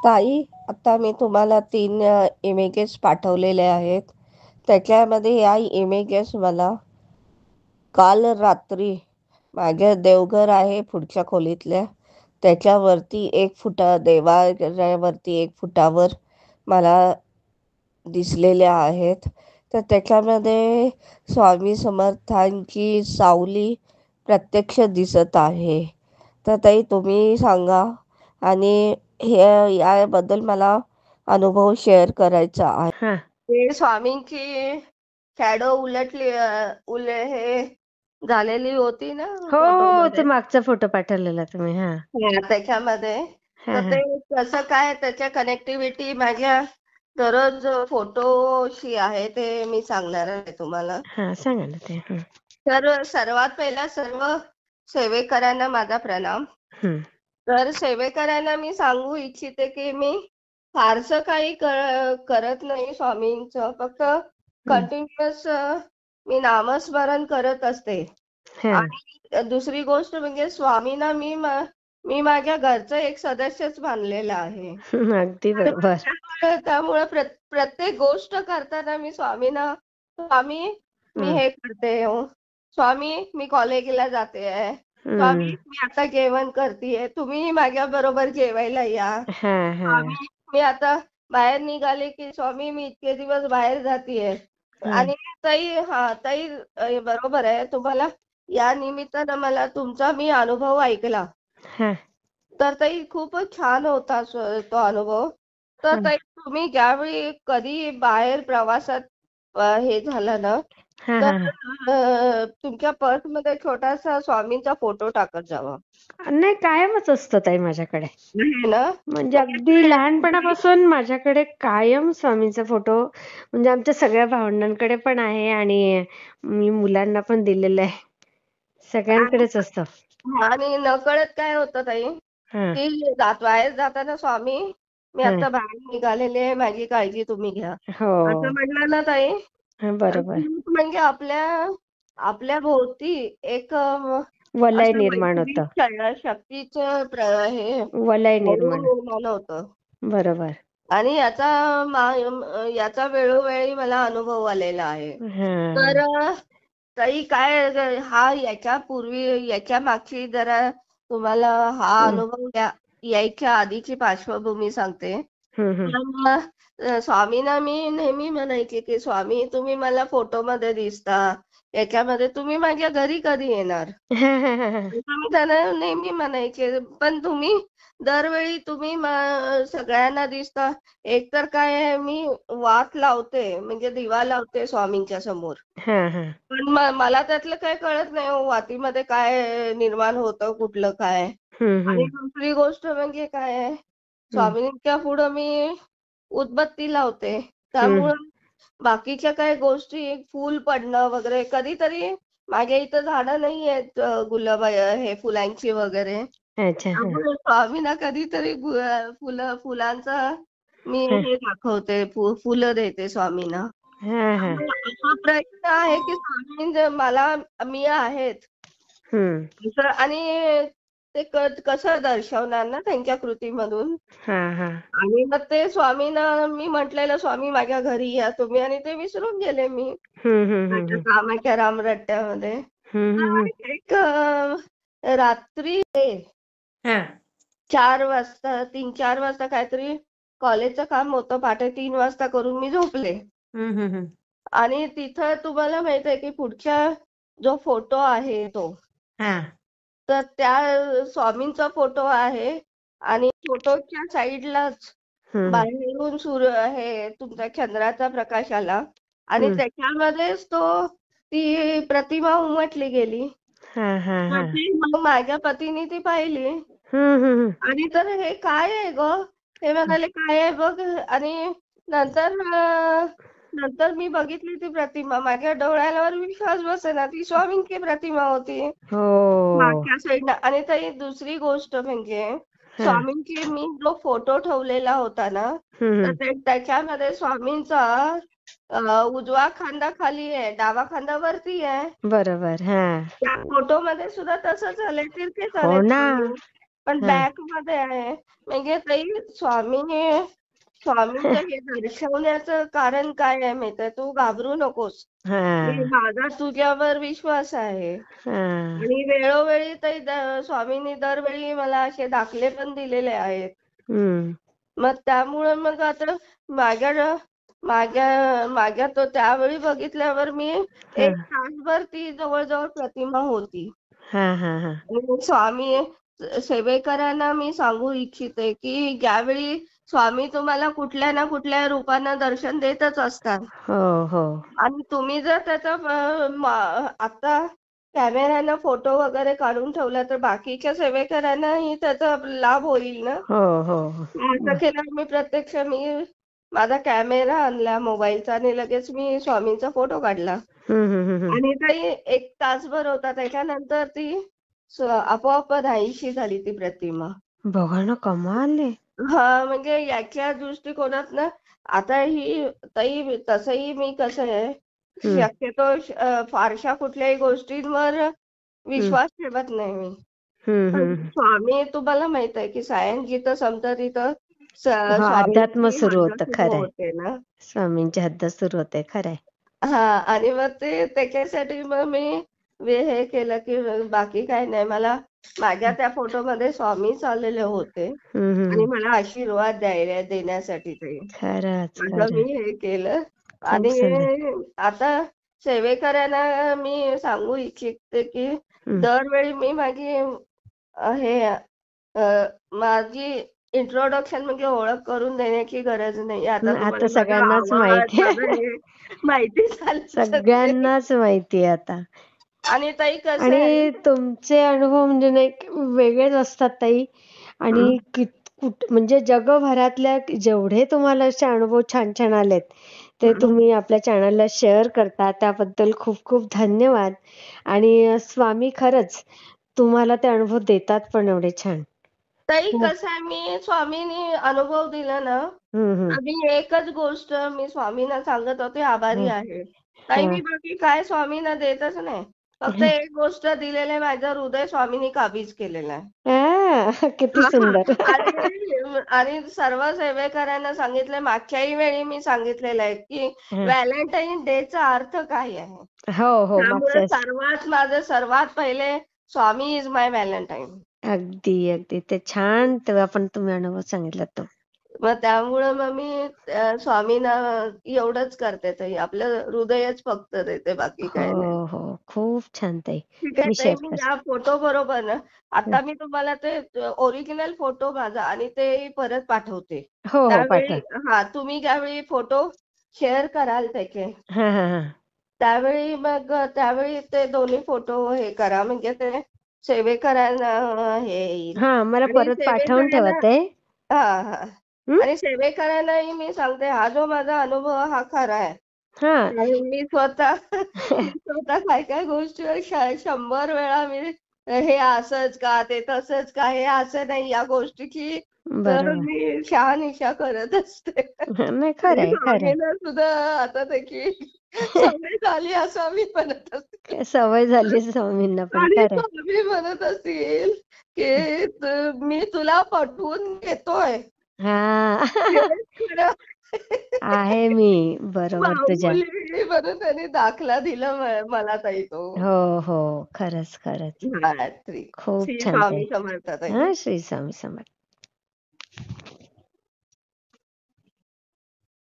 ताई, आता मी तुम्हाला 3 इमेजेस पाठवलेले आहेत. त्याच्यामध्ये या इमेजेस मला काल रात्री माझ्या देवघर आहे पुढच्या खोलीतल्या त्याच्यावरती 1 फुटा देवाऱ्यावरती 1 फुटावर मला दिसलेल्या आहेत. तर त्याच्यामध्ये स्वामी समर्थांची सावली प्रत्यक्ष दिसत आहे. तर ताई तुम्ही सांगा, आणि हे याबद्दल मला अनुभव शेअर करायचा आहे. हा. ते स्वामींची शॅडो उलटली हे झालेली होती ना हो हो, ते फोटोमध्ये. मागचा फोटो पाठवलेला तुम्ही. हा त्याच्यामध्ये हा तर हा ते कसं काय त्याच्या कनेक्टिव्हिटी माझ्या दररोज फोटोशी आहे ते मी सांगणार आहे तुम्हाला. हा, सांगा ना ते. तर सर्वात पहिला सर्व सेवेकरांना माझा प्रणाम. हम्म, तर सेवेकरांना मी सांगू इच्छिते की मी फारसं काही करत नाही स्वामींचं, फक्त हम्म, कंटिन्युअस मी नामस्मरण करत असते. हा. आणि दुसरी गोष्ट म्हणजे स्वामींना मी माझ्या घरचं एक सदस्यच मानलेलं आहे. अगदी तर बरोबर. त्यामुळे प्रत्येक गोष्ट करताना मी स्वामींना, स्वामी मी हम्म, हे करते हो, स्वामी मी कॉलेजला जाते आहे, हम्म, स्वामी मी आता जेवण करतेय, तुम्ही माझ्या बरोबर जेवायला या, हा हा स्वामी मी आता बाहेर निघाले की स्वामी मी इतके दिवस बाहेर जातेय. हा आणि ताई, हा ताई, बरोबर आहे तुम्हाला. या निमित्तानं मला तुमचा मी अनुभव ऐकला. हा तर ताई खूपच छान होता तो अनुभव. तर हा ताई तुम्ही ज्यावेळी कधी बाहेर प्रवासात हे झालं ना, हा तर हा हा. तुमच्या पर्समध्ये छोटासा स्वामींचा फोटो टाकत जावा. नाही, कायमच असतं ताई माझ्याकडे. आहे ना. म्हणजे म्हणजे अगदी काय तुम्ही, लहानपणापासून माझ्याकडे कायम स्वामींचा फोटो, म्हणजे आमच्या सगळ्या भावंडांकडे पण आहे आणि मी मुलांना पण दिलेला आहे. सगळ्यांकडेच असतं. आणि नकळत काय होतं ताई, हा की बाहेर जाताना स्वामी मी हा. आता बाहेर निघालेले आहे, माझी काळजी तुम्ही घ्या हो. असं म्हटलं ना ताई. हा, तर बरोबर. म्हणजे आपल्या आपल्या भोवती एक वलय असं निर्माण होतं. नैसर्गिक शक्तीचं हे वलय वळण निर्माण. निर्माण होतं. बरोबर. आणि याचा वेळोवेळी मला अनुभव आलेला आहे. तर हा. ताई काय याच्या पूर्वी याच्या मागची जरा तुम्हाला हा हम्म अनुभव यायच्या आधीची पार्श्वभूमी सांगते. हम्म तर स्वामींना मी नेहमी म्हणायचे की स्वामी तुम्ही मला फोटोमध्ये दिसता, याच्यामध्ये तुम्ही माझ्या घरी कधी येणार. मी त्यांना नेहमी म्हणायचे, पण तुम्ही दरवेळी तुम्ही सगळ्यांना दिसता. एक तर काय आहे, मी वात लावते म्हणजे दिवा लावते स्वामींच्या समोर. हा हा. पण मला त्यातलं काही कळत नाही हो, वातीमध्ये काय निर्माण होतं कुठलं काय. आणि हम्म दुसरी गोष्ट म्हणजे काय आहे, हम्म स्वामींच्या पुढं मी उदबत्ती लावते. हम्म. त्यामुळं बाकीच्या काही गोष्टी फूल पडणं वगैरे कधीतरी, माझ्या इथं झाडं नाही आहेत गुलाब हे फुलांची वगैरे. अच्छा. हा त्यामुळे स्वामींना कधीतरी फुलांचा मी हा हे दाखवते, फुलं देते स्वामींना. हा हा. त्यामुळे असा प्रयत्न आहे की स्वामी मला मी आहेत हम्म. आणि ते कसं दर्शवणार ना त्यांच्या कृतीमधून. हा हा. आणि मग ते स्वामींना मी म्हटलेलं स्वामी माझ्या घरी या तुम्ही, आणि ते विसरून गेले मी माझ्या हम्म. कामाच्या रामरट्ट्यामध्ये. हम्म. एक रात्री हा. 4 वाजता, 3-4 वाजता काहीतरी कॉलेजचं काम होतं, पहाटे 3 वाजता करून मी झोपले. हम्म. आणि तिथं तुम्हाला माहित आहे की पुढच्या जो फोटो आहे तो, हा. तर त्या स्वामींचा फोटो आहे. आणि फोटोच्या साईडलाच हम्म बाहेरून हे तुमचा चंद्राचा प्रकाश आला. आणि हम्म. त्याच्यामध्येच ती प्रतिमा उमटली गेली. हा हा तर हा. ती मग माझ्या पतीने ती पाहिली. हम्म. आणि तर हे काय आहे ग, हे म्हणाले काय आहे बघ. आणि नंतर नंतर मी बघितली ती प्रतिमा, माझ्या डोळ्यावर विश्वास बसेना, ती स्वामींची प्रतिमा होती हो. मागच्या साईडला. आणि ताई दुसरी गोष्ट म्हणजे हा. स्वामींची मी जो फोटो ठेवलेला होता ना, तर हम्म. त्याच्यामध्ये स्वामींचा उजवा खांदा खाली आहे, डावा खांदा वरती आहे. बरोबर. हा. त्या फोटोमध्ये सुद्धा तसंच आलंय, तिरकेच हो आले ना. स्वामी. पण हा बॅक मध्ये आहे. म्हणजे ताई स्वामींचं हे दर्शवण्याचं कारण काय आहे माहितीये, तू घाबरू नकोस. हा माझा तुझ्यावर विश्वास आहे. हा आणि वेळोवेळी ताई स्वामींनी दरवेळी मला असे दाखले पण दिलेले आहेत. हम्म मग त्यामुळे मग आता माझ्या माझ्या तो त्यावेळी बघितल्यावर मी हा 1 तासभर ती जवळजवळ प्रतिमा होती. हा हा हा आणि स्वामी सेवेकरांना मी सांगू इच्छिते की ज्यावेळी स्वामी तुम्हाला कुठल्या ना कुठल्या रूपानं दर्शन देतच असतात. हो हो आणि तुम्ही जर त्याचा आता कॅमेऱ्यानं फोटो वगैरे काढून ठेवला तर बाकीच्या सेवेकरांनाही त्याचा लाभ होईल ना. हो हो असं केलं मी माझा कॅमेरा आणला मोबाईलचा आणि लगेच मी स्वामींचा फोटो काढला. हम्म. आणि काही 1 तासभर होता, त्याच्यानंतर ती आपोआप नाहीशी झाली ती प्रतिमा. बघा ना, कमाल आहे. हा म्हणजे याच्या दृष्टिकोनात ना, आता ही ताई तसंही मी कसं आहे हम्म शक्यतो फारशा कुठल्याही गोष्टींवर हम्म विश्वास ठेवत नाही मी. पण हम्म. स्वामी तुम्हाला माहित आहे की सायन्स जिथं संपतं तिथं हो, अध्यात्म स्वामींची सुरू हद्द होतं, सुरू खरंय. होते ना. स्वामींची हद्द सुरू होते, खरंय. हा आणि मग त्याच्यासाठी मग मी हे केलं की बाकी काय नाही, मला माझ्या त्या फोटोमध्ये स्वामीच आलेले होते आणि हम्म. मला आशीर्वाद देण्यासाठी ते खरंच असं खरं. मी हे केलं. खूप आणि सुंदर. आता सेवेकरांना मी सांगू इच्छिते की हम्म. दरवेळी मी हे माझी इंट्रोडक्शन म्हणजे ओळख करून देण्याची गरज नाही. आता आता तुम्हाला माझा सगळ्यांनाच आवाज, माहिती माझं आहे. हे माहिती झालंच असेल. सगळ्यांनाच माहिती आहे आता. आणि ताई कसं आहे, आणि तुमचे अनुभव म्हणजे नाही वेगळेच असतात, ताई. आणि म्हणजे जगभरातल्या जेवढे तुम्हाला असे अनुभव छान छान आलेत, ते तुम्ही आपल्या चॅनलला शेअर करता, त्याबद्दल खूप खूप धन्यवाद. आणि स्वामी खरंच तुम्हाला ते अनुभव देतात पण एवढे छान. ताई खूप. कसं आहे, मी स्वामींनी अनुभव दिला ना, हम्म. आम्ही एकच गोष्ट मी स्वामींना सांगत होते, आभारी हम्म. आहे. ताई मी बाकी काय स्वामींना देतच नाही. फक्त एक गोष्ट दिलेलं आहे, माझं हृदय स्वामींनी काबीज केलेलं आहे. किती हा, हा. सुंदर. आणि आणि सर्व सेवेकरांना सांगितलंय, मागच्याही वेळी मी सांगितलेलं आहे की व्हॅलेंटाईन डेचा अर्थ काय आहे. हो हो, त्यामुळे मागच्या. माझं सर्वात पहिले स्वामी इज माय व्हॅलेंटाईन. अगदी अगदी, ते छान तेव्हा पण तुम्ही अनुभव सांगितला तो. मग त्यामुळे मग मी स्वामींना एवढंच करते ताई, आपलं हृदयच फक्त देते, बाकी हो काय नाही. हो, खूप छान ताई. ठीक आहे मी ताई, शेअर मी करते. या फोटो बरोबर ना, आता मी तुम्हाला ते ओरिजिनल फोटो माझा आणि ते परत पाठवते. हो हो, त्यावेळी पाठवा. तुम्ही ज्यावेळी फोटो शेअर कराल त्याचे, हा हा हा त्यावेळी ते दोन्ही फोटो हे करा, म्हणजे ते सेवेकरांना हे येईल. हा, मला आणि परत पाठवून ठेवा ते. हा हा हं? आणि सेवेकरांनाही मी सांगते, हा जो माझा अनुभव हा खरा आहे. हा. कारण मी स्वतः काय काय गोष्टीवर 100 वेळा मी हे असंच का, ते तसंच का, हे असं नाही, या गोष्टीची तर बरोबर. मी शहानिशा करत असते. नाही, आणि खरंय खरंय. स्वामींना सुद्धा आता त्याची सवय झाली असं मी म्हणत असते. सवय झाली स्वामींना पण, आणि खरंय. स्वामी म्हणत असतील की मी तुला पटवून घेतोय, हा. हेच खरं. आहे मी बरोबर तुझ्या. माऊली म्हणून त्यांनी दाखला दिला मला ताई तो. हो हो, खरंच खरंच. हा, श्री खूप श्री छान ताई. स्वामी समर्थ ताई. हा, श्री स्वामी समर्थ.